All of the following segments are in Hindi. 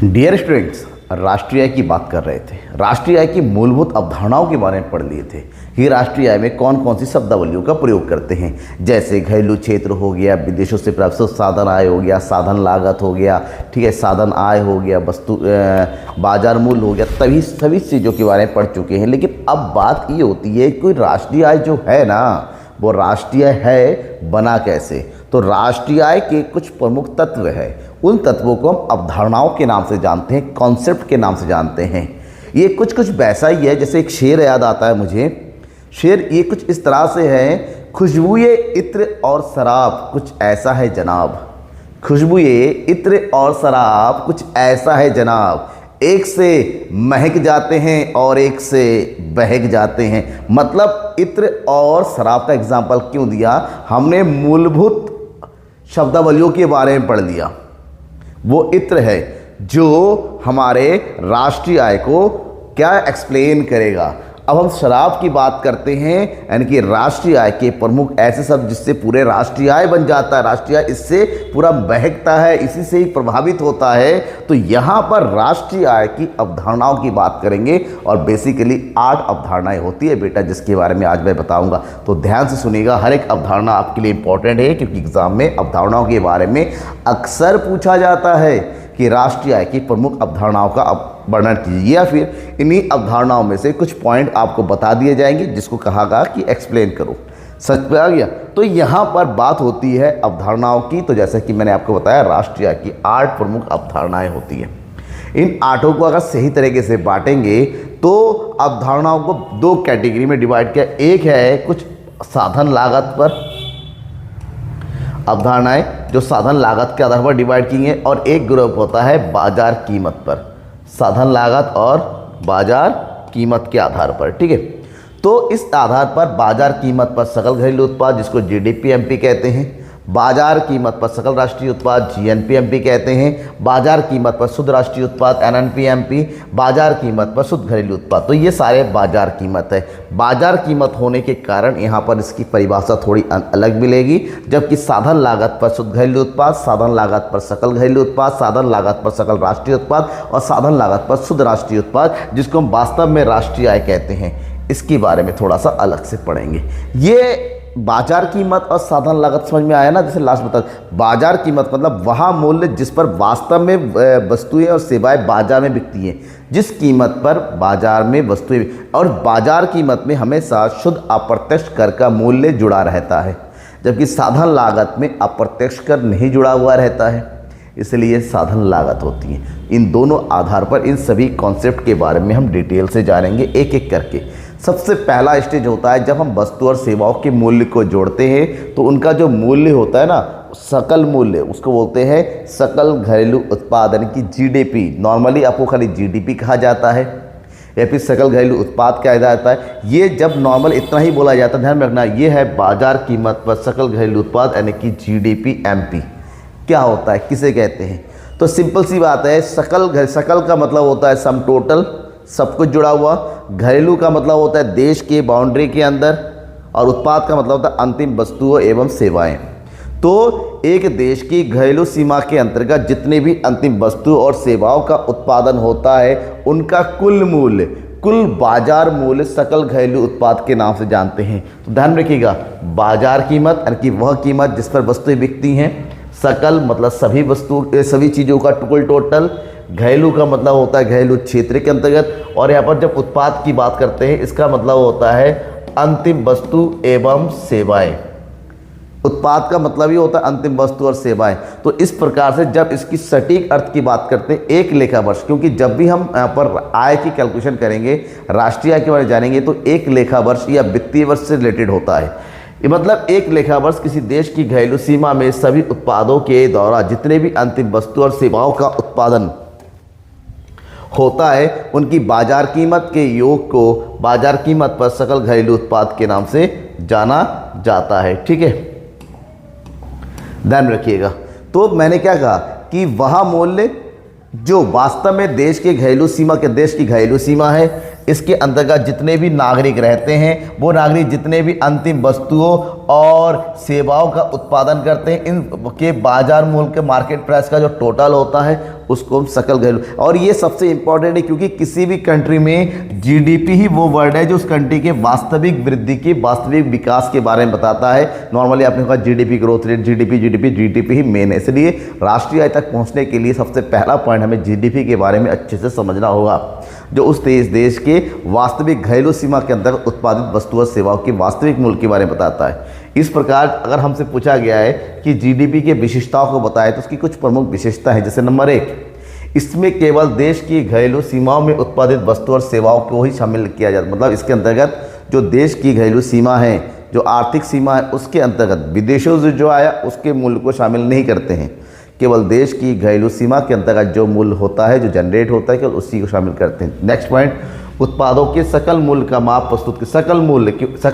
डियर स्टूडेंट्स, राष्ट्रीय आय की बात कर रहे थे। राष्ट्रीय आय की मूलभूत अवधारणाओं के बारे में पढ़ लिए थे कि राष्ट्रीय आय में कौन कौन सी शब्दावलियों का प्रयोग करते हैं। जैसे घरेलू क्षेत्र हो गया, विदेशों से प्राप्त साधन आय हो गया, साधन लागत हो गया, ठीक है, साधन आय हो गया, वस्तु बाजार मूल्य हो गया। तभी सभी चीज़ों के बारे में पढ़ चुके हैं। लेकिन अब बात ये होती है कि राष्ट्रीय आय जो है ना, वो राष्ट्रीय है बना कैसे। तो राष्ट्रीय आय के कुछ प्रमुख तत्व है। उन तत्वों को हम अवधारणाओं के नाम से जानते हैं, कॉन्सेप्ट के नाम से जानते हैं। ये कुछ वैसा ही है, जैसे एक शेर याद आता है मुझे। शेर ये कुछ इस तरह से है, खुशबुए इत्र और शराब कुछ ऐसा है जनाब। खुशबुए इत्र और शराब कुछ ऐसा है जनाब, एक से महक जाते हैं और एक से बहक जाते हैं। मतलब इत्र और शराब का एग्जाम्पल क्यों दिया? हमने मूलभूत शब्दावलियों के बारे में पढ़ लिया। वो इत्र है जो हमारे राष्ट्रीय आय को क्या एक्सप्लेन करेगा। अब हम शराब की बात करते हैं, यानी कि राष्ट्रीय आय के प्रमुख ऐसे शब्द जिससे पूरे राष्ट्रीय आय बन जाता है। राष्ट्रीय आय इससे पूरा बहकता है, इसी से ही प्रभावित होता है। तो यहाँ पर राष्ट्रीय आय की अवधारणाओं की बात करेंगे और बेसिकली 8 अवधारणाएं होती है बेटा, जिसके बारे में आज मैं बताऊंगा। तो ध्यान से सुनिएगा, हर एक अवधारणा आपके लिए इंपॉर्टेंट है, क्योंकि एग्जाम में अवधारणाओं के बारे में अक्सर पूछा जाता है कि राष्ट्रीय आय की प्रमुख अवधारणाओं का वर्णन कीजिए, या फिर इन्हीं अवधारणाओं में से कुछ पॉइंट आपको बता दिए जाएंगे जिसको कहा गया कि एक्सप्लेन करो। सच पे आ गया। तो यहाँ पर बात होती है अवधारणाओं की। तो जैसे कि मैंने आपको बताया, राष्ट्रीय आय की 8 प्रमुख अवधारणाएं होती हैं। इन 8 को अगर सही तरीके से बांटेंगे तो अवधारणाओं को 2 कैटेगरी में डिवाइड किया। एक है कुछ साधन लागत पर अवधारणाएं, जो साधन लागत के आधार पर डिवाइड की हैं, और एक ग्रुप होता है बाजार कीमत पर, साधन लागत और बाजार कीमत के आधार पर। ठीक है, तो इस आधार पर बाजार कीमत पर सकल घरेलू उत्पाद, जिसको जीडीपी-एमपी कहते हैं, बाजार कीमत पर सकल राष्ट्रीय उत्पाद जीएनपी-एमपी कहते हैं, बाजार कीमत पर शुद्ध राष्ट्रीय उत्पाद एनएनपी-एमपी, बाजार कीमत पर शुद्ध घरेलू उत्पाद। तो ये सारे बाजार कीमत है। बाजार कीमत होने के कारण यहाँ पर इसकी परिभाषा थोड़ी अलग मिलेगी। जबकि साधन लागत पर शुद्ध घरेलू उत्पाद, साधन लागत पर सकल घरेलू उत्पाद, साधन लागत पर सकल राष्ट्रीय उत्पाद और साधन लागत पर शुद्ध राष्ट्रीय उत्पाद, जिसको हम वास्तव में राष्ट्रीय आय कहते हैं, इसके बारे में थोड़ा सा अलग से पढ़ेंगे। ये बाजार कीमत और साधन लागत समझ में आया ना। जैसे लास्ट बता, बाजार कीमत मतलब वहाँ मूल्य जिस पर वास्तव में वस्तुएं और सेवाएं बाजार में बिकती हैं, जिस कीमत पर बाजार में वस्तुएं, और बाजार कीमत में हमेशा शुद्ध अप्रत्यक्ष कर का मूल्य जुड़ा रहता है, जबकि साधन लागत में अप्रत्यक्ष कर नहीं जुड़ा हुआ रहता है, इसलिए साधन लागत होती है। इन दोनों आधार पर इन सभी कॉन्सेप्ट के बारे में हम डिटेल से जानेंगे एक एक करके। सबसे पहला स्टेज होता है जब हम वस्तु और सेवाओं के मूल्य को जोड़ते हैं, तो उनका जो मूल्य होता है ना, सकल मूल्य, उसको बोलते हैं सकल घरेलू उत्पाद, यानी कि जीडीपी। नॉर्मली आपको खाली जीडीपी कहा जाता है या फिर सकल घरेलू उत्पाद कहा जाता है। ये जब नॉर्मल इतना ही बोला जाता है, ध्यान में रखना, ये है बाजार कीमत पर सकल घरेलू उत्पाद, यानी कि जीडीपी-एमपी। क्या होता है, किसे कहते हैं? तो सिंपल सी बात है, सकल का मतलब होता है सम टोटल, सब कुछ जुड़ा हुआ। घरेलू का मतलब होता है देश के बाउंड्री के अंदर, और उत्पाद का मतलब होता है अंतिम वस्तुओं एवं सेवाएं। तो एक देश की घरेलू सीमा के अंतर्गत जितने भी अंतिम वस्तु और सेवाओं का उत्पादन होता है, उनका कुल मूल्य, कुल बाजार मूल्य सकल घरेलू उत्पाद के नाम से जानते हैं। तो ध्यान रखिएगा, बाजार कीमत यानी कि वह कीमत जिस पर वस्तुएं बिकती हैं, सकल मतलब सभी वस्तु सभी चीज़ों का कुल टोटल, घरेलू का मतलब होता है घरेलू क्षेत्र के अंतर्गत, और यहाँ पर जब उत्पाद की बात करते हैं, इसका मतलब होता है अंतिम वस्तु एवं सेवाएं। उत्पाद का मतलब ही होता है अंतिम वस्तु और सेवाएं। तो इस प्रकार से जब इसकी सटीक अर्थ की बात करते हैं, एक लेखा वर्ष, क्योंकि जब भी हम यहाँ पर आय की कैलकुलेशन करेंगे, राष्ट्रीय आय के बारे में जानेंगे, तो एक लेखा वर्ष या वित्तीय वर्ष से रिलेटेड होता है। ये मतलब एक लेखा वर्ष किसी देश की घरेलू सीमा में सभी उत्पादों के द्वारा जितने भी अंतिम वस्तु और सेवाओं का उत्पादन होता है, उनकी बाजार कीमत के योग को बाजार कीमत पर सकल घरेलू उत्पाद के नाम से जाना जाता है। ठीक है, ध्यान रखिएगा। तो मैंने क्या कहा कि वह मूल्य जो वास्तव में देश की घरेलू सीमा है, इसके अंतर्गत जितने भी नागरिक रहते हैं, वो नागरिक जितने भी अंतिम वस्तुओं और सेवाओं का उत्पादन करते हैं, इन के बाजार मूल्य के मार्केट प्राइस का जो टोटल होता है उसको हम सकल घरेलू, और ये सबसे इंपॉर्टेंट है क्योंकि किसी भी कंट्री में जीडीपी ही वो वर्ड है जो उस कंट्री के वास्तविक वृद्धि की, वास्तविक विकास के बारे में बताता है। नॉर्मली आपने कहा जीडीपी ग्रोथ रेट, जीडीपी ही मेन है, इसलिए राष्ट्रीय आय तक पहुंचने के लिए सबसे पहला पॉइंट हमें जीडीपी के बारे में अच्छे से समझना होगा, जो उस देश के वास्तविक घरेलू सीमा के अंतर्गत उत्पादित वस्तु और सेवाओं के वास्तविक मूल्य के बारे में बताता है। इस प्रकार अगर हमसे पूछा गया है कि जीडीपी के विशेषताओं को बताए तो उसकी कुछ प्रमुख विशेषता है। जैसे नंबर 1, इसमें केवल देश की घरेलू सीमाओं में उत्पादित वस्तु और सेवाओं को ही शामिल किया जाता है। मतलब इसके अंतर्गत जो देश की घरेलू सीमा है, जो आर्थिक सीमा है, उसके अंतर्गत विदेशों से जो आया उसके मूल्य को शामिल नहीं करते हैं। केवल देश की घरेलू सीमा के अंतर्गत जो मूल्य होता है, जो जनरेट होता है, केवल उसी को शामिल करते हैं। नेक्स्ट पॉइंट, उत्पादों के सकल मूल्य का माप प्रस्तुत। सकल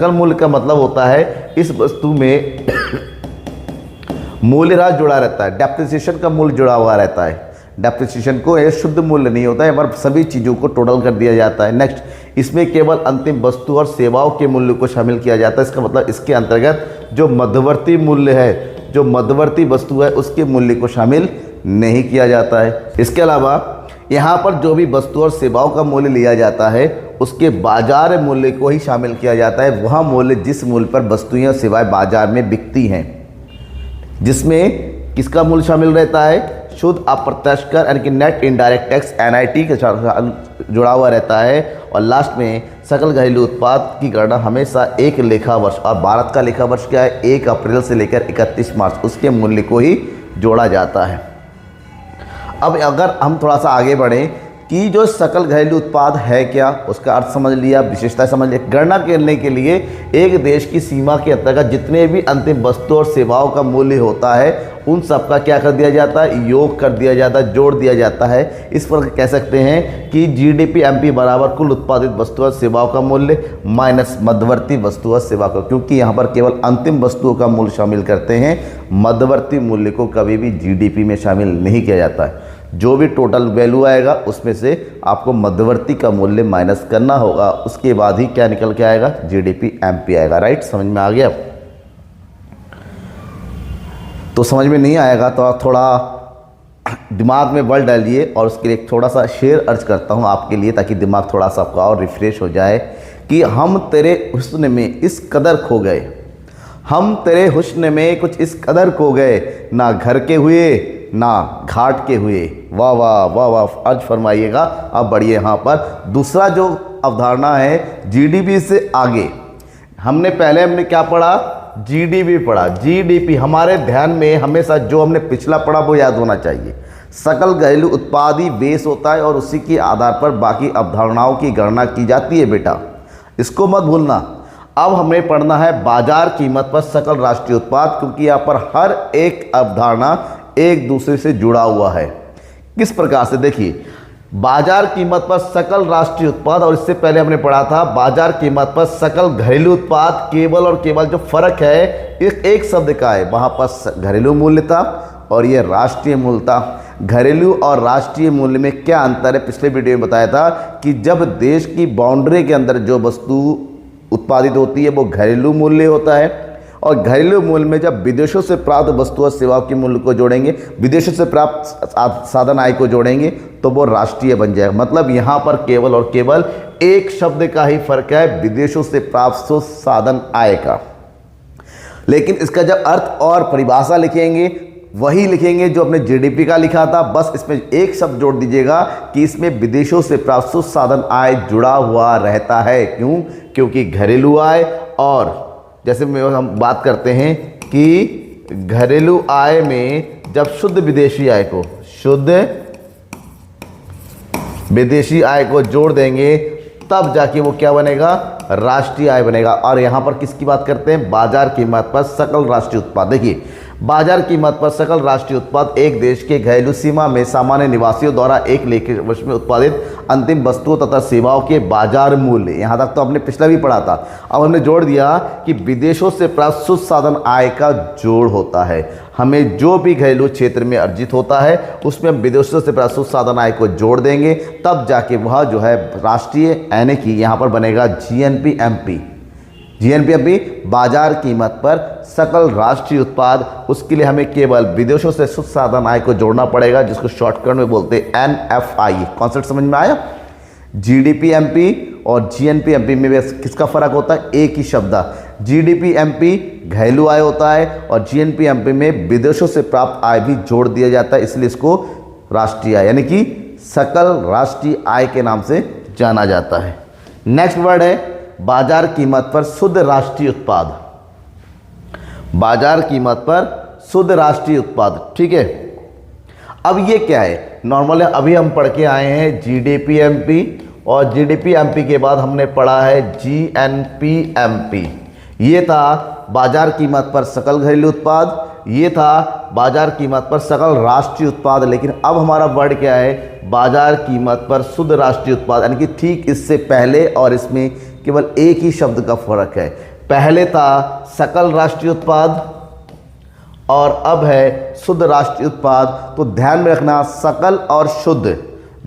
मूल्य का मतलब होता है इस वस्तु में मूल्यह्रास जुड़ा रहता है, डेप्रिसिएशन का मूल्य जुड़ा हुआ रहता है। डेप्रिसिएशन को यह शुद्ध मूल्य नहीं होता है, पर सभी चीज़ों को टोटल कर दिया जाता है। नेक्स्ट, इसमें केवल अंतिम वस्तु और सेवाओं के मूल्य को शामिल किया जाता है। इसका मतलब इसके अंतर्गत जो मध्यवर्ती मूल्य है, जो मध्यवर्ती वस्तु है, उसके मूल्य को शामिल नहीं किया जाता है। इसके अलावा यहाँ पर जो भी वस्तु और सेवाओं का मूल्य लिया जाता है उसके बाजार मूल्य को ही शामिल किया जाता है। वह मूल्य जिस मूल्य पर वस्तुएं और सेवाएं बाजार में बिकती हैं, जिसमें किसका मूल्य शामिल रहता है, शुद्ध अप्रत्यक्ष कर यानी कि नेट इनडायरेक्ट टैक्स NIT के साथ जुड़ा हुआ रहता है। और लास्ट में सकल घरेलू उत्पाद की गणना हमेशा एक लेखा वर्ष, और भारत का लेखा वर्ष क्या है, 1 अप्रैल से लेकर 31 मार्च, उसके मूल्य को ही जोड़ा जाता है। अब अगर हम थोड़ा सा आगे बढ़ें कि जो सकल घरेलू उत्पाद है क्या, उसका अर्थ समझ लिया, विशेषता समझ लिया। गणना करने के लिए एक देश की सीमा के अंतर्गत जितने भी अंतिम वस्तु और सेवाओं का मूल्य होता है उन सब का क्या कर दिया जाता है, योग कर दिया जाता है, जोड़ दिया जाता है। इस पर कह सकते हैं कि जीडीपी MP बराबर कुल उत्पादित वस्तु और सेवाओं का मूल्य माइनस मध्यवर्ती वस्तु और सेवा का, क्योंकि यहाँ पर केवल अंतिम वस्तुओं का मूल्य शामिल करते हैं, मध्यवर्ती मूल्य को कभी भी जीडीपी में शामिल नहीं किया जाता है। जो भी टोटल वैल्यू आएगा उसमें से आपको मध्यवर्ती का मूल्य माइनस करना होगा, उसके बाद ही क्या निकल के आएगा, जीडीपी MP आएगा। राइट, समझ में आ गया? तो समझ में नहीं आएगा तो आप थोड़ा दिमाग में बल डालिए, और उसके लिए थोड़ा सा शेर अर्ज करता हूँ आपके लिए, ताकि दिमाग थोड़ा सा आपका और रिफ्रेश हो जाए। कि हम तेरे हुस्न में इस कदर खो गए, हम तेरे हुस्न में कुछ इस कदर खो गए, ना घर के हुए ना घाट के हुए। वाह वाह वाह वाह, अर्ज फरमाइएगा। अब बढ़िए यहाँ पर दूसरा जो अवधारणा है जीडीपी से आगे, हमने क्या पढ़ा, जीडीपी पढ़ा। जीडीपी हमारे ध्यान में हमेशा जो हमने पिछला पढ़ा वो याद होना चाहिए। सकल घरेलू उत्पाद ही बेस होता है और उसी के आधार पर बाकी अवधारणाओं की गणना की जाती है बेटा, इसको मत भूलना। अब हमें पढ़ना है बाजार कीमत पर सकल राष्ट्रीय उत्पाद, क्योंकि यहाँ पर हर एक अवधारणा एक दूसरे से जुड़ा हुआ है। किस प्रकार से, देखिए, बाजार कीमत पर सकल राष्ट्रीय उत्पाद, और इससे पहले हमने पढ़ा था बाजार कीमत पर सकल घरेलू उत्पाद। केवल और केवल जो फर्क है एक शब्द का है, वहाँ पर घरेलू मूल्य था और ये राष्ट्रीय मूल्य था। घरेलू और राष्ट्रीय मूल्य में क्या अंतर है, पिछले वीडियो में बताया था कि जब देश की बाउंड्री के अंदर जो वस्तु उत्पादित होती है वो घरेलू मूल्य होता है, और घरेलू मूल्य में जब विदेशों से प्राप्त वस्तु और सेवाओं के मूल्य को जोड़ेंगे, विदेशों से प्राप्त साधन आय को जोड़ेंगे तो वो राष्ट्रीय बन जाएगा। मतलब यहाँ पर केवल और केवल एक शब्द का ही फर्क है, विदेशों से प्राप्त साधन आय का। लेकिन इसका जब अर्थ और परिभाषा लिखेंगे वही लिखेंगे जो अपने जीडीपी का लिखा था, बस इसमें एक शब्द जोड़ दीजिएगा कि इसमें विदेशों से प्राप्त साधन आय जुड़ा हुआ रहता है। क्यों? क्योंकि घरेलू आय, और जैसे हम बात करते हैं कि घरेलू आय में जब शुद्ध विदेशी आय को जोड़ देंगे तब जाके वो क्या बनेगा, राष्ट्रीय आय बनेगा। और यहाँ पर किसकी बात करते हैं, बाजार कीमत पर सकल राष्ट्रीय उत्पाद। देखिए बाजार कीमत पर सकल राष्ट्रीय उत्पाद एक देश के घरेलू सीमा में सामान्य निवासियों द्वारा एक लेखा वर्ष में उत्पादित अंतिम वस्तुओं तथा सेवाओं के बाजार मूल्य। यहाँ तक तो आपने पिछला भी पढ़ा था। अब हमने जोड़ दिया कि विदेशों से प्राप्त शुद्ध साधन आय का जोड़ होता है। हमें जो भी घरेलू क्षेत्र में अर्जित होता है उसमें हम विदेशों से प्राप्त शुद्ध साधन आय को जोड़ देंगे, तब जाके वह जो है राष्ट्रीय यानी कि यहाँ पर बनेगा GNP-MP। GNP-MP बाजार कीमत पर सकल राष्ट्रीय उत्पाद, उसके लिए हमें केवल विदेशों से शुद्ध साधन आय को जोड़ना पड़ेगा, जिसको शॉर्टकट में बोलते हैं NFI। कॉन्सेप्ट समझ में आया? GDP-MP और GNP-MP में किसका फर्क होता है? एक ही शब्द। GDP-MP घरेलू आय होता है और GNP-MP में विदेशों से प्राप्त आय भी जोड़ दिया जाता है, इसलिए इसको राष्ट्रीय आय यानी कि सकल राष्ट्रीय आय के नाम से जाना जाता है। नेक्स्ट वर्ड है बाजार कीमत पर शुद्ध राष्ट्रीय उत्पाद। बाजार कीमत पर शुद्ध राष्ट्रीय उत्पाद, ठीक है। अब ये क्या है? नॉर्मल अभी हम पढ़ के आए हैं GDP-MP और GDP-MP के बाद हमने पढ़ा है GNP-MP। ये था बाजार कीमत पर सकल घरेलू उत्पाद, ये था बाजार कीमत पर सकल राष्ट्रीय उत्पाद। लेकिन अब हमारा वर्ड क्या है? बाजार कीमत पर शुद्ध राष्ट्रीय उत्पाद, यानी कि ठीक इससे पहले और इसमें केवल एक ही शब्द का फर्क है। पहले था सकल राष्ट्रीय उत्पाद और अब है शुद्ध राष्ट्रीय उत्पाद। तो ध्यान में रखना सकल और शुद्ध,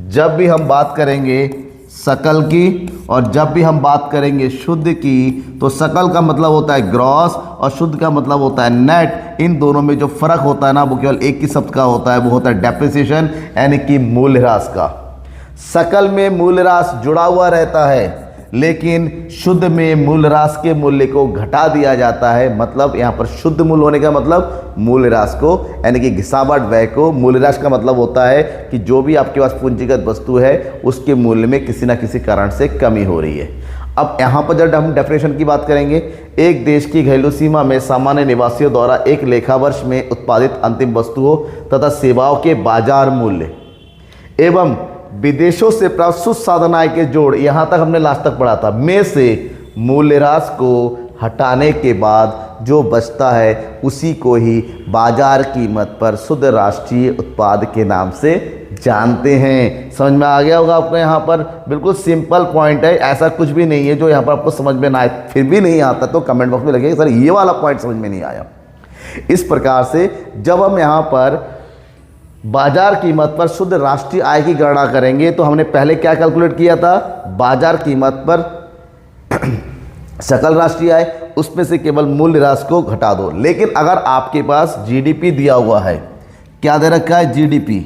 जब भी हम बात करेंगे सकल की और जब भी हम बात करेंगे शुद्ध की, तो सकल का मतलब होता है ग्रॉस और शुद्ध का मतलब होता है नेट। इन दोनों में जो फर्क होता है ना, वो केवल एक ही शब्द का होता है, वो होता है डेप्रिसिएशन यानी कि मूल्यह्रास का। सकल में मूल्यह्रास जुड़ा हुआ रहता है, लेकिन शुद्ध में मूल्यह्रास के मूल्य को घटा दिया जाता है। मतलब यहाँ पर शुद्ध मूल्य होने का मतलब मूल्यह्रास को यानी कि घिसावट व्यय को। मूल्यह्रास का मतलब होता है कि जो भी आपके पास पूंजीगत वस्तु है उसके मूल्य में किसी न किसी कारण से कमी हो रही है। अब यहाँ पर जब हम डेफिनेशन की बात करेंगे, एक देश की घरेलू सीमा में सामान्य निवासियों द्वारा एक लेखा वर्ष में उत्पादित अंतिम वस्तुओं तथा सेवाओं के बाजार मूल्य एवं विदेशों से प्राप्त शुद्ध साधन आय के जोड़, यहाँ तक हमने लास्ट तक पढ़ा था, में से मूल्यह्रास को हटाने के बाद जो बचता है उसी को ही बाजार कीमत पर शुद्ध राष्ट्रीय उत्पाद के नाम से जानते हैं। समझ में आ गया होगा आपको? यहाँ पर बिल्कुल सिंपल पॉइंट है, ऐसा कुछ भी नहीं है जो यहाँ पर आपको समझ में ना आए। फिर भी नहीं आता तो कमेंट बॉक्स में लगेगा सर ये वाला पॉइंट समझ में नहीं आया। इस प्रकार से जब हम यहाँ पर बाजार कीमत पर शुद्ध राष्ट्रीय आय की गणना करेंगे तो हमने पहले क्या कैलकुलेट किया था? बाजार कीमत पर सकल राष्ट्रीय आय, उसमें से केवल मूल्यह्रास को घटा दो। लेकिन अगर आपके पास GDP दिया हुआ है, क्या दे रखा है? GDP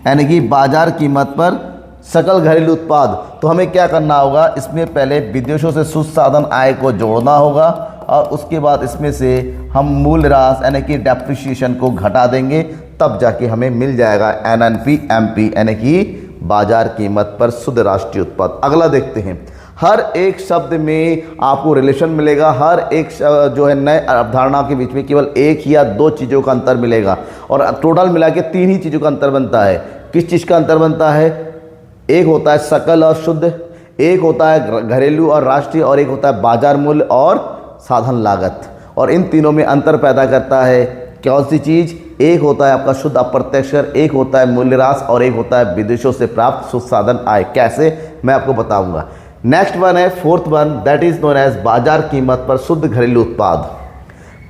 यानी कि बाजार कीमत पर सकल घरेलू उत्पाद, तो हमें क्या करना होगा? इसमें पहले विदेशों से शुद्ध साधन आय को जोड़ना होगा और उसके बाद इसमें से हम मूल्यह्रास यानी कि डेप्रिसिएशन को घटा देंगे, तब जाके हमें मिल जाएगा NNP-MP यानी कि बाजार कीमत पर शुद्ध राष्ट्रीय उत्पाद। अगला देखते हैं। हर एक शब्द में आपको रिलेशन मिलेगा, हर एक जो है नए अवधारणा के बीच में केवल एक या दो चीज़ों का अंतर मिलेगा और टोटल मिला के तीन ही चीज़ों का अंतर बनता है। किस चीज़ का अंतर बनता है? एक होता है सकल और शुद्ध, एक होता है घरेलू और राष्ट्रीय, और एक होता है बाजार मूल्य और साधन लागत। और इन तीनों में अंतर पैदा करता है कौन सी चीज़? एक होता है आपका शुद्ध अप्रत्यक्ष कर, एक होता है मूल्यह्रास और एक होता है विदेशों से प्राप्त शुद्ध साधन आय। कैसे? मैं आपको बताऊंगा। नेक्स्ट वन है fourth one, that is known as बाजार कीमत पर शुद्ध घरेलू उत्पाद।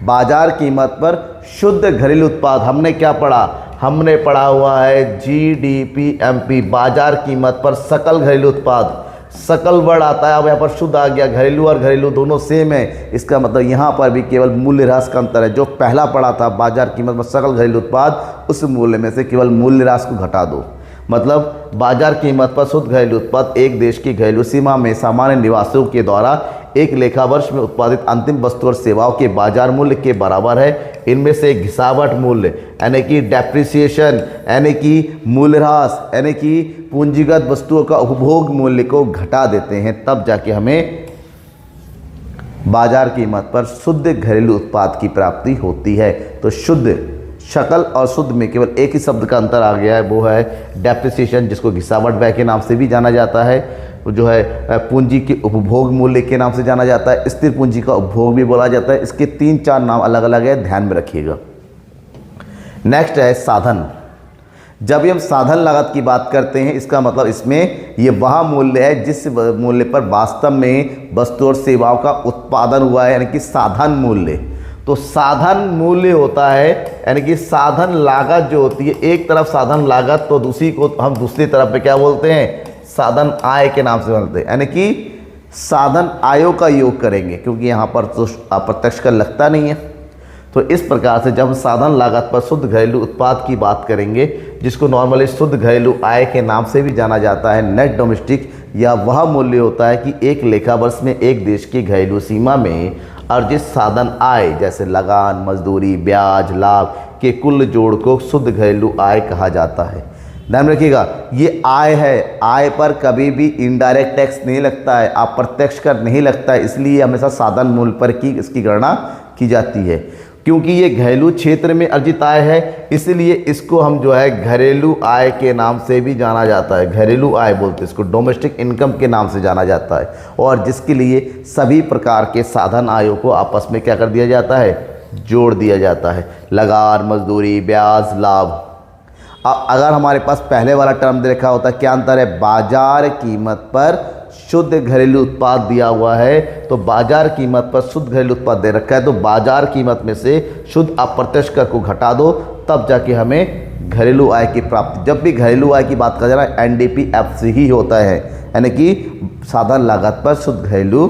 बाजार कीमत पर शुद्ध घरेलू उत्पाद हमने क्या पढ़ा? हमने पढ़ा हुआ है GDP-MP, बाजार कीमत पर सकल घरेलू उत्पाद। सकल वर्ड आता है, अब यहाँ पर शुद्ध आ गया। घरेलू और घरेलू दोनों सेम है, इसका मतलब यहाँ पर भी केवल मूल्यह्रास का अंतर है। जो पहला पढ़ा था बाजार कीमत पर सकल घरेलू उत्पाद, उस मूल्य में से केवल मूल्यह्रास को घटा दो। मतलब बाजार कीमत पर शुद्ध घरेलू उत्पाद एक देश की घरेलू सीमा में सामान्य निवासियों के द्वारा एक लेखा वर्ष में उत्पादित अंतिम वस्तु और सेवाओं के बाजार मूल्य के बराबर है। इनमें से घिसावट मूल्य यानी कि डेप्रिसिएशन यानी कि मूल्यह्रास यानी कि पूंजीगत वस्तुओं का उपभोग मूल्य को घटा देते हैं, तब जाके हमें बाजार कीमत पर शुद्ध घरेलू उत्पाद की प्राप्ति होती है। तो शुद्ध, शकल और शुद्ध में केवल एक ही शब्द का अंतर आ गया है, वो है डेप्रिसिएशन, जिसको घिसावट व्यय के नाम से भी जाना जाता है। जो है पूंजी के उपभोग मूल्य के नाम से जाना जाता है, स्थिर पूंजी का उपभोग भी बोला जाता है। इसके 3-4 नाम अलग अलग है, ध्यान में रखिएगा। नेक्स्ट है साधन। जब हम साधन लागत की बात करते हैं, इसका मतलब इसमें ये वह मूल्य है जिस मूल्य पर वास्तव में वस्तु और सेवाओं का उत्पादन हुआ है, यानी कि साधन मूल्य। तो साधन मूल्य होता है, यानी कि साधन लागत जो होती है, एक तरफ साधन लागत तो दूसरी को हम दूसरी तरफ पे क्या बोलते हैं, साधन आय के नाम से बोलते हैं, यानी कि साधन आयों का योग करेंगे, क्योंकि यहाँ पर तो अप्रत्यक्ष कर लगता नहीं है। तो इस प्रकार से जब हम साधन लागत पर शुद्ध घरेलू उत्पाद की बात करेंगे, जिसको नॉर्मली शुद्ध घरेलू आय के नाम से भी जाना जाता है, नेट डोमेस्टिक, या वह मूल्य होता है कि एक लेखा वर्ष में एक देश की घरेलू सीमा में अर्जित साधन आय जैसे लगान, मजदूरी, ब्याज, लाभ के कुल जोड़ को शुद्ध घरेलू आय कहा जाता है। ध्यान में रखिएगा, ये आय है, आय पर कभी भी इनडायरेक्ट टैक्स नहीं लगता है, अप्रत्यक्ष कर नहीं लगता है, इसलिए हमेशा साधन मूल्य पर की इसकी गणना की जाती है। क्योंकि ये घरेलू क्षेत्र में अर्जित आय है, इसलिए इसको हम जो है घरेलू आय के नाम से भी जाना जाता है, घरेलू आय बोलते हैं इसको, डोमेस्टिक इनकम के नाम से जाना जाता है। और जिसके लिए सभी प्रकार के साधन आयों को आपस में क्या कर दिया जाता है, जोड़ दिया जाता है, लगान, मजदूरी, ब्याज, लाभ। अब अगर हमारे पास पहले वाला टर्म दे रखा होता है, क्या अंतर है, बाजार कीमत पर शुद्ध घरेलू उत्पाद दिया हुआ है, तो बाजार कीमत पर शुद्ध घरेलू उत्पाद दे रखा है, तो बाजार कीमत में से शुद्ध अप्रत्यक्ष कर को घटा दो, तब जाके हमें घरेलू आय की प्राप्ति। जब भी घरेलू आय की बात कर रहा है, NDPFC ही होता है, यानी कि साधन लागत पर शुद्ध घरेलू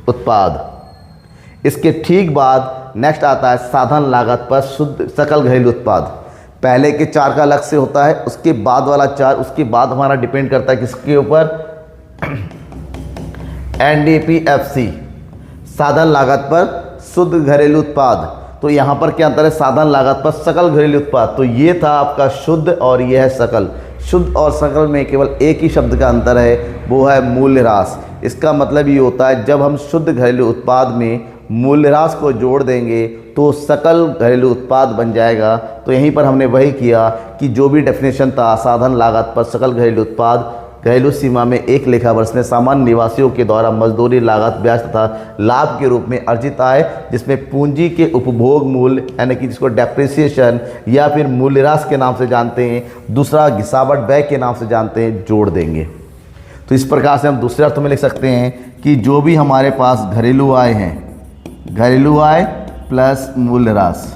उत्पाद। इसके ठीक बाद नेक्स्ट आता है साधन लागत पर शुद्ध सकल घरेलू उत्पाद। पहले के 4 का अलग से होता है, उसके बाद वाला 4, उसके बाद हमारा डिपेंड करता है किसके ऊपर, NDPFC, साधन लागत पर शुद्ध घरेलू उत्पाद। तो यहाँ पर क्या अंतर है, साधन लागत पर सकल घरेलू उत्पाद। तो ये था आपका शुद्ध और ये है सकल। शुद्ध और सकल में केवल एक ही शब्द का अंतर है, वो है मूल्यह्रास। इसका मतलब ये होता है जब हम शुद्ध घरेलू उत्पाद में मूल्यह्रास को जोड़ देंगे तो सकल घरेलू उत्पाद बन जाएगा। तो यहीं पर हमने वही किया कि जो भी डेफिनेशन था, साधन लागत पर सकल घरेलू उत्पाद घरेलू सीमा में एक लेखा वर्ष में सामान्य निवासियों के द्वारा मजदूरी, लागत, ब्याज तथा लाभ के रूप में अर्जित आय, जिसमें पूंजी के उपभोग मूल्य यानी कि जिसको डेप्रिसिएशन या फिर मूल्यह्रास के नाम से जानते हैं, दूसरा घिसावट व्यय के नाम से जानते हैं, जोड़ देंगे। तो इस प्रकार से हम दूसरे अर्थ में लिख सकते हैं कि जो भी हमारे पास घरेलू आय हैं, घरेलू आय प्लस मूल्यह्रास,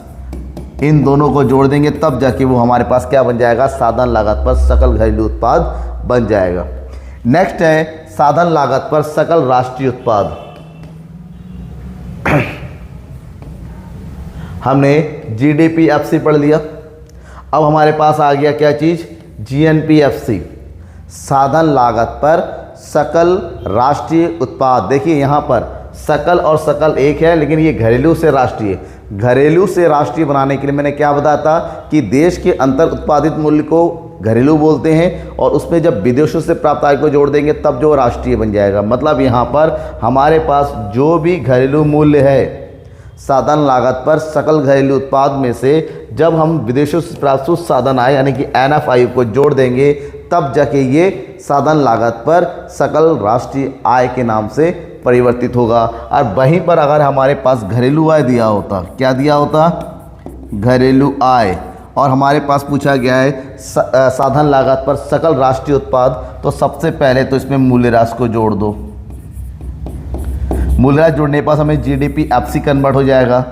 इन दोनों को जोड़ देंगे, तब जाके वो हमारे पास क्या बन जाएगा, साधन लागत पर सकल घरेलू उत्पाद बन जाएगा। नेक्स्ट है साधन लागत पर सकल राष्ट्रीय उत्पाद। हमने GDPFC पढ़ लिया, अब हमारे पास आ गया क्या चीज़, GNPFC, साधन लागत पर सकल राष्ट्रीय उत्पाद। देखिए यहाँ पर सकल और सकल एक है, लेकिन ये घरेलू से राष्ट्रीय, घरेलू से राष्ट्रीय बनाने के लिए मैंने क्या बताया था कि देश के अंतर उत्पादित मूल्य को घरेलू बोलते हैं, और उसमें जब विदेशों से प्राप्त आय को जोड़ देंगे तब जो राष्ट्रीय बन जाएगा। मतलब यहाँ पर हमारे पास जो भी घरेलू मूल्य है साधन लागत पर सकल घरेलू उत्पाद में से जब हम विदेशों से प्राप्त शुद्ध साधन आय यानी कि NFI को जोड़ देंगे, तब जाके ये साधन लागत पर सकल राष्ट्रीय आय के नाम से परिवर्तित होगा। और वहीं पर अगर हमारे पास घरेलू आय दिया होता, क्या दिया होता, घरेलू आय, और हमारे पास पूछा गया है साधन लागत पर सकल राष्ट्रीय उत्पाद, तो सबसे पहले तो इसमें मूल्यह्रास को जोड़ दो। मूल्यह्रास जोड़ने के पास हमें GDPFC कन्वर्ट हो जाएगा।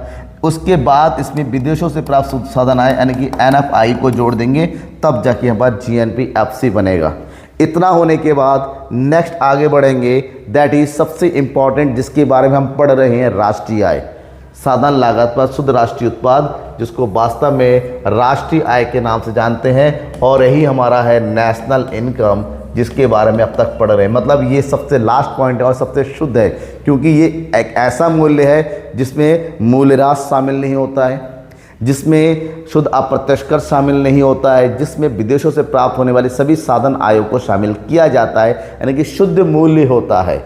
उसके बाद इसमें विदेशों से प्राप्त शुद्ध साधन आय यानी कि NFI को जोड़ देंगे, तब जाके हमारा GNPFC बनेगा। इतना होने के बाद नेक्स्ट आगे बढ़ेंगे, दैट इज सबसे इम्पॉर्टेंट जिसके बारे में हम पढ़ रहे हैं, राष्ट्रीय आय। साधन लागत पर शुद्ध राष्ट्रीय उत्पाद, जिसको वास्तव में राष्ट्रीय आय के नाम से जानते हैं, और यही हमारा है नेशनल इनकम, जिसके बारे में अब तक पढ़ रहे हैं। मतलब ये सबसे लास्ट पॉइंट है और सबसे शुद्ध है, क्योंकि ये एक ऐसा मूल्य है जिसमें मूल्यह्रास शामिल नहीं होता है, जिसमें शुद्ध अप्रत्यक्ष कर शामिल नहीं होता है, जिसमें विदेशों से प्राप्त होने वाले सभी साधन आयों को शामिल किया जाता है, यानी कि शुद्ध मूल्य होता है।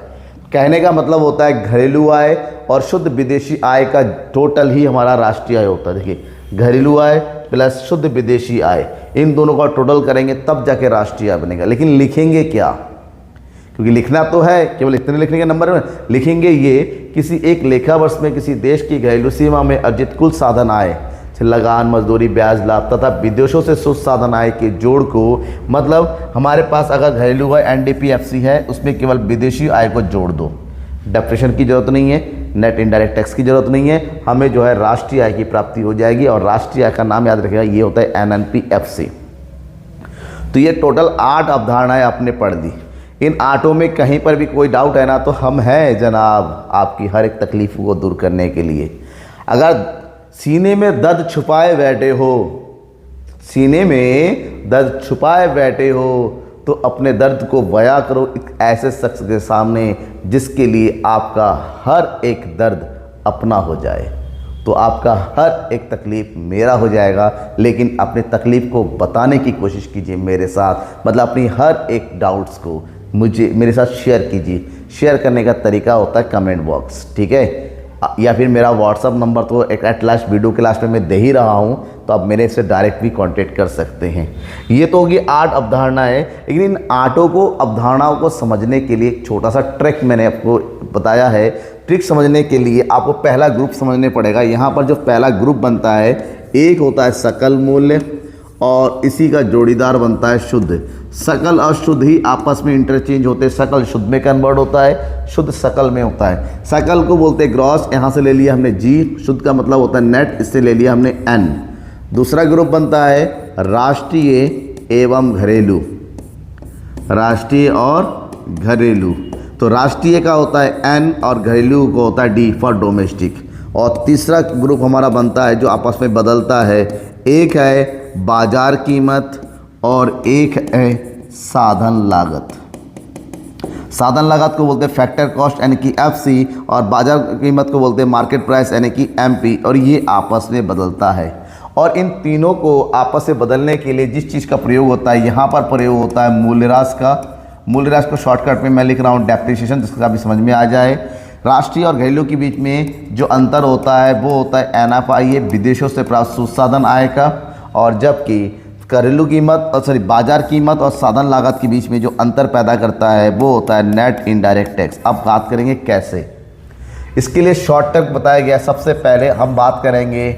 कहने का मतलब होता है घरेलू आय और शुद्ध विदेशी आय का टोटल ही हमारा राष्ट्रीय आय होता है। देखिए, घरेलू आय प्लस शुद्ध विदेशी आय, इन दोनों का टोटल करेंगे तब जाके राष्ट्रीय आय बनेगा। लेकिन लिखेंगे क्या, क्योंकि लिखना तो है, केवल इतने लिखने के नंबर में लिखेंगे ये किसी एक लेखा वर्ष में किसी देश की घरेलू सीमा में अर्जित कुल साधन आय, लगान, मजदूरी, ब्याज लाभ तथा विदेशों से शुद्ध साधन आय के जोड़ को, मतलब हमारे पास अगर घरेलू है एनडीपीएफसी है उसमें केवल विदेशी आय को जोड़ दो, डेप्रेशन की जरूरत नहीं है, नेट इनडायरेक्ट टैक्स की जरूरत नहीं है, हमें जो है राष्ट्रीय आय की प्राप्ति हो जाएगी। और राष्ट्रीय आय का नाम याद रखिएगा, ये होता है एनएनपीएफसी। तो ये टोटल 8 अवधारणाएं आपने पढ़ दी। इन 8 में कहीं पर भी कोई डाउट है ना तो हम हैं जनाब आपकी हर एक तकलीफ को दूर करने के लिए। अगर सीने में दर्द छुपाए बैठे हो, सीने में दर्द छुपाए बैठे हो तो अपने दर्द को बयां करो एक ऐसे शख्स के सामने जिसके लिए आपका हर एक दर्द अपना हो जाए। तो आपका हर एक तकलीफ़ मेरा हो जाएगा, लेकिन अपने तकलीफ़ को बताने की कोशिश कीजिए मेरे साथ, मतलब अपनी हर एक डाउट्स को मुझे मेरे साथ शेयर कीजिए। शेयर करने का तरीका होता है कमेंट बॉक्स, ठीक है, या फिर मेरा व्हाट्सअप नंबर तो एक एट लास्ट वीडियो के लास्ट में मैं दे ही रहा हूँ, तो आप मेरे से डायरेक्ट भी कांटेक्ट कर सकते हैं। ये तो होगी 8 अवधारणाएं, लेकिन इन 8 को अवधारणाओं को समझने के लिए एक छोटा सा ट्रिक मैंने आपको बताया है। ट्रिक समझने के लिए आपको पहला ग्रुप समझने पड़ेगा। यहाँ पर जो पहला ग्रुप बनता है, एक होता है सकल मूल्य और इसी का जोड़ीदार बनता है शुद्ध। सकल और शुद्ध ही आपस में इंटरचेंज होते हैं, सकल शुद्ध में कन्वर्ट होता है, शुद्ध सकल में होता है। सकल को बोलते हैं ग्रॉस, यहाँ से ले लिया हमने जी, शुद्ध का मतलब होता है नेट, इससे ले लिया हमने एन। दूसरा ग्रुप बनता है राष्ट्रीय एवं घरेलू, राष्ट्रीय और घरेलू। तो राष्ट्रीय का होता है एन और घरेलू को होता है डी फॉर डोमेस्टिक। और तीसरा ग्रुप हमारा बनता है जो आपस में बदलता है, एक है बाजार कीमत और एक है साधन लागत। साधन लागत को बोलते हैं फैक्टर कॉस्ट यानी कि एफसी, और बाजार कीमत को बोलते हैं मार्केट प्राइस यानी कि एमपी, और ये आपस में बदलता है। और इन तीनों को आपस में बदलने के लिए जिस चीज़ का प्रयोग होता है, यहाँ पर प्रयोग होता है मूल्यह्रास का। मूल्यह्रास को शॉर्टकट में मैं लिख रहा हूँ डेप्रिसिएशन, जिसका भी समझ में आ जाए। राष्ट्रीय और घरेलू के बीच में जो अंतर होता है वो होता है एनएफआई, विदेशों से प्राप्त शुद्ध साधन आय का। और जबकि घरेलू कीमत और बाजार कीमत और साधन लागत के बीच में जो अंतर पैदा करता है वो होता है नेट इनडायरेक्ट टैक्स। अब बात करेंगे कैसे, इसके लिए शॉर्टकट बताया गया। सबसे पहले हम बात करेंगे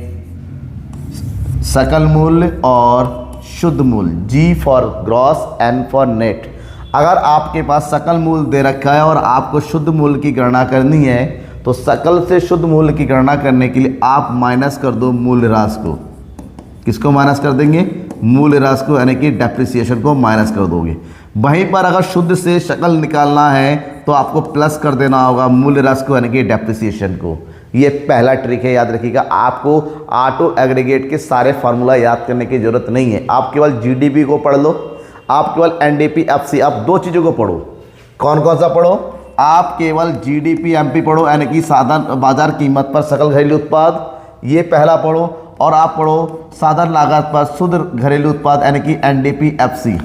सकल मूल्य और शुद्ध मूल्य, G for gross, N for net. अगर आपके पास सकल मूल्य दे रखा है और आपको शुद्ध मूल्य की गणना करनी है तो सकल से शुद्ध मूल्य की गणना करने के लिए आप माइनस कर दो मूल्यह्रास को। किसको माइनस कर देंगे? मूल्यह्रास को, यानी कि डेप्रिसिएशन को माइनस कर दोगे। वहीं पर अगर शुद्ध से शकल निकालना है तो आपको प्लस कर देना होगा मूल्यह्रास को, यानी कि डेप्रिसिएशन को। ये पहला ट्रिक है, याद रखिएगा। आपको ऑटो एग्रीगेट के सारे फार्मूला याद करने की जरूरत नहीं है। आप केवल जीडीपी को पढ़ लो, आप केवल एनडीपीएफसी, आप 2 चीज़ों को पढ़ो। कौन कौन सा पढ़ो? आप केवल जीडीपी एमपी पढ़ो, यानी कि साधन बाजार कीमत पर सकल घरेलू उत्पाद, ये पहला पढ़ो। और आप पढ़ो साधन लागत पर शुद्ध घरेलू उत्पाद, यानी कि एनडीपीएफसी।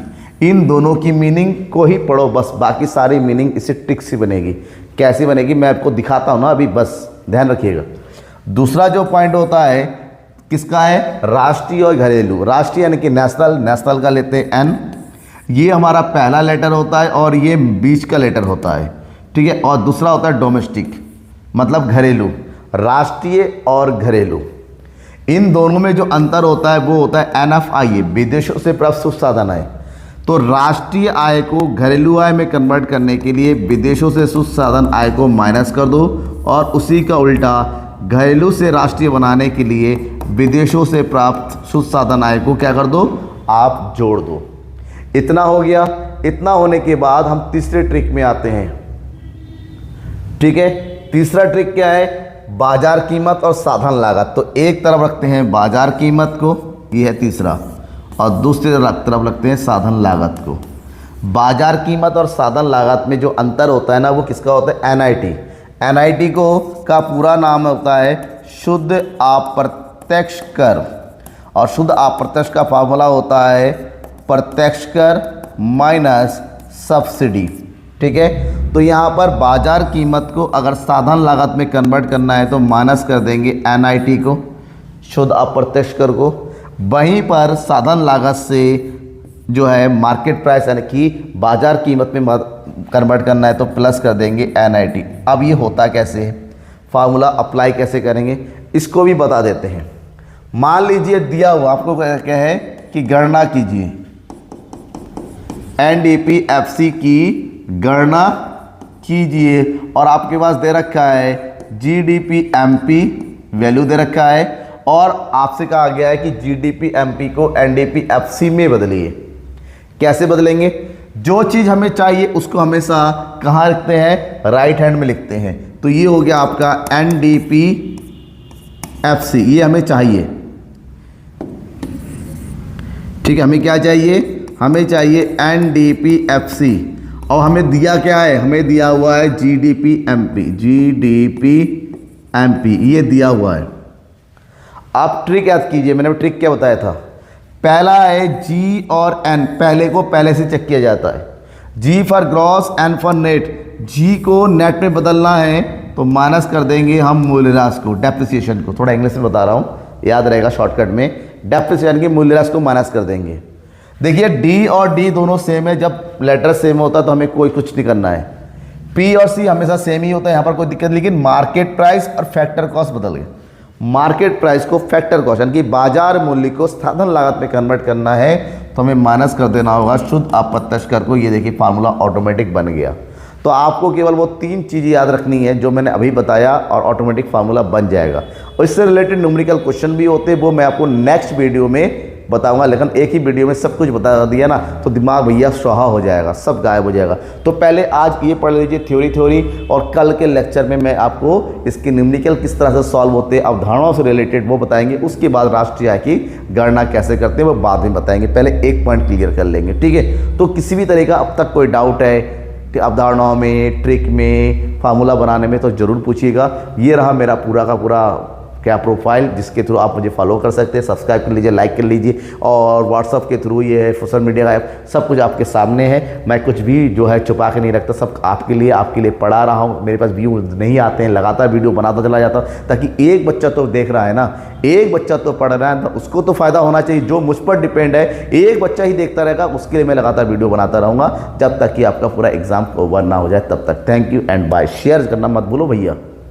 इन दोनों की मीनिंग को ही पढ़ो बस, बाकी सारी मीनिंग इससे ट्रिक से बनेगी। कैसी बनेगी मैं आपको दिखाता हूँ ना अभी, बस ध्यान रखिएगा। दूसरा जो पॉइंट होता है किसका है? राष्ट्रीय और घरेलू। राष्ट्रीय यानी कि नेशनल, नेशनल का लेते हैं एन, ये हमारा पहला लेटर होता है और ये बीच का लेटर होता है, ठीक है। और दूसरा होता है डोमेस्टिक, मतलब घरेलू। राष्ट्रीय और घरेलू, इन दोनों में जो अंतर होता है वो होता है एनएफआई, विदेशों से प्राप्त शुद्ध साधन आय। तो राष्ट्रीय आय को घरेलू आय में कन्वर्ट करने के लिए विदेशों से शुद्ध साधन आय को माइनस कर दो, और उसी का उल्टा घरेलू से राष्ट्रीय बनाने के लिए विदेशों से प्राप्त शुद्ध साधन आय को क्या कर दो? आप जोड़ दो। इतना हो गया। इतना होने के बाद हम तीसरे ट्रिक में आते हैं, ठीक है। तीसरा ट्रिक क्या है? बाजार कीमत और साधन लागत। तो एक तरफ रखते हैं बाजार कीमत को, ये है तीसरा, और दूसरी तरफ रखते हैं साधन लागत को। बाजार कीमत और साधन लागत में जो अंतर होता है ना वो किसका होता है? एनआईटी। एनआईटी को का पूरा नाम होता है शुद्ध अप्रत्यक्ष कर, और शुद्ध अप्रत्यक्ष का फार्मूला होता है प्रत्यक्ष कर माइनस सब्सिडी, ठीक है। तो यहाँ पर बाजार कीमत को अगर साधन लागत में कन्वर्ट करना है तो माइनस कर देंगे एनआईटी को, शुद्ध अप्रत्यक्ष कर को। वहीं पर साधन लागत से जो है मार्केट प्राइस यानी कि बाजार कीमत में कन्वर्ट करना है तो प्लस कर देंगे एनआईटी। अब ये होता कैसे है, फार्मूला अप्लाई कैसे करेंगे इसको भी बता देते हैं। मान लीजिए दिया हुआ आपको क्या है कि गणना कीजिए, NDPFC की गणना कीजिए, और आपके पास दे रखा है GDP-MP वैल्यू दे रखा है, और आपसे कहा गया है कि GDP-MP को NDPFC में बदलिए। कैसे बदलेंगे? जो चीज़ हमें चाहिए उसको हमेशा कहाँ लिखते हैं? राइट हैंड में लिखते हैं। तो ये हो गया आपका NDPFC, ये हमें चाहिए। ठीक है, हमें क्या चाहिए? हमें चाहिए NDPFC, और हमें दिया क्या है? हमें दिया हुआ है GDP-MP, ये दिया हुआ है। आप ट्रिक याद कीजिए, मैंने ट्रिक क्या बताया था? पहला है G और N, पहले को पहले से चेक किया जाता है। G for gross, N for net. G को नेट में बदलना है तो माइनस कर देंगे हम मूल्यह्रास को, डेप्रिसिएशन को। थोड़ा इंग्लिश में बता रहा हूँ, याद रहेगा शॉर्टकट में। डेप्रिसिएशन की मूल्यह्रास को माइनस कर देंगे। देखिए D और D दोनों सेम है, जब लेटर सेम होता है तो हमें कोई कुछ नहीं करना है। P और C हमेशा सेम ही होता है, यहाँ पर कोई दिक्कत। लेकिन मार्केट प्राइस और फैक्टर कॉस्ट बदल गए। मार्केट प्राइस को फैक्टर कॉस्ट यानी कि बाजार मूल्य को साधन लागत में कन्वर्ट करना है तो हमें माइनस कर देना होगा शुद्ध अप्रत्यक्ष कर को। ये देखिए फार्मूला ऑटोमेटिक बन गया। तो आपको केवल वो 3 चीज़ें याद रखनी है जो मैंने अभी बताया, और ऑटोमेटिक फार्मूला बन जाएगा। और इससे रिलेटेड न्यूमेरिकल क्वेश्चन भी होते हैं, वो मैं आपको नेक्स्ट वीडियो में बताऊंगा। लेकिन एक ही वीडियो में सब कुछ बता दिया ना तो दिमाग भैया स्वाहा हो जाएगा, सब गायब हो जाएगा। तो पहले आज ये पढ़ लीजिए थ्योरी, और कल के लेक्चर में मैं आपको इसके न्यूमेरिकल किस तरह से सॉल्व होते हैं, अवधारणाओं से रिलेटेड वो बताएंगे। उसके बाद राष्ट्रीय आय की गणना कैसे करते हैं वो बाद में बताएंगे। पहले एक पॉइंट क्लियर कर लेंगे, ठीक है। तो किसी भी तरह का अब तक कोई डाउट है अवधारणाओं में, ट्रिक में, फार्मूला बनाने में, तो ज़रूर पूछिएगा। ये रहा मेरा पूरा का पूरा क्या प्रोफाइल, जिसके थ्रू आप मुझे फॉलो कर सकते हैं। सब्सक्राइब कर लीजिए, लाइक कर लीजिए, और व्हाट्सअप के थ्रू ये है, सोशल मीडिया का ऐप, सब कुछ आपके सामने है। मैं कुछ भी जो है छुपा के नहीं रखता, सब आपके लिए पढ़ा रहा हूँ। मेरे पास व्यू नहीं आते हैं, लगातार वीडियो बनाता चला जाता हूँ, ताकि एक बच्चा तो देख रहा है ना, एक बच्चा तो पढ़ रहा है, तो उसको तो फ़ायदा होना चाहिए। जो मुझ पर डिपेंड है, एक बच्चा ही देखता रहेगा, उसके लिए मैं लगातार वीडियो बनाता रहूँगा जब तक कि आपका पूरा एग्जाम ओवर ना हो जाए, तब तक। Thank you and bye. Share करना मत भूलो भैया।